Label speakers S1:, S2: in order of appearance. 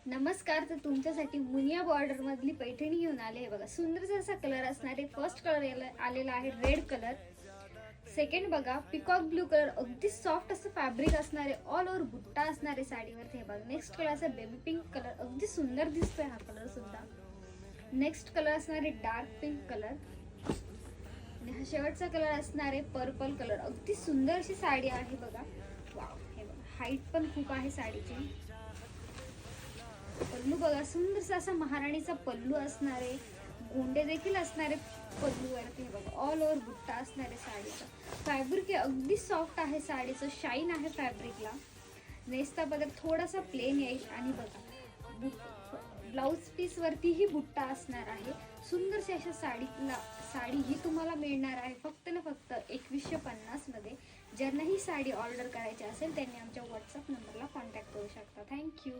S1: नमस्कार. तर तुमच्यासाठी मुनिया बॉर्डर मधली पैठणी घेऊन आले आहे बघा. सुंदर असा कलर असणार आहे. फर्स्ट कलर आलेला आहे रेड कलर. सेकंड बघा पिकॉक ब्लू कलर, अगदी सॉफ्ट असं फॅब्रिक असणार आहे. ऑल ओव्हर बुट्टा असणार आहे साडीवरती. हे बघा. नेक्स्ट कलर असा बेबी पिंक कलर, अगदी सुंदर दिसतोय हा कलर सुद्धा. नेक्स्ट कलर असणार आहे डार्क पिंक कलर. आणि हा शेवटचा कलर असणार आहे पर्पल कलर. अगदी सुंदर अशी साडी आहे बघा. वाव, हे बघा. हाईट पण खूप आहे साडीची. पल्लू बघा, सुंदरसा असा महाराणीचा पल्लू असणार आहे. गोंडे देखील असणारे पल्लूवरती. हे बघा. ऑल ओव्हर बुट्टा असणार आहे साडीचा. फॅब्रिक अगदी सॉफ्ट आहे साडीचं, शाईन आहे फॅब्रिकला. नेसता बघा थोडासा प्लेन येईल. आणि बघा ब्लाउज पीस वरतीही बुट्टा असणार आहे. सुंदरशी अशा साडी ही तुम्हाला मिळणार आहे फक्त ना फक्त 2150 मध्ये. ज्यांना ही साडी ऑर्डर करायची असेल त्यांनी आमच्या व्हॉट्सअप नंबरला कॉन्टॅक्ट करू शकता. थँक्यू.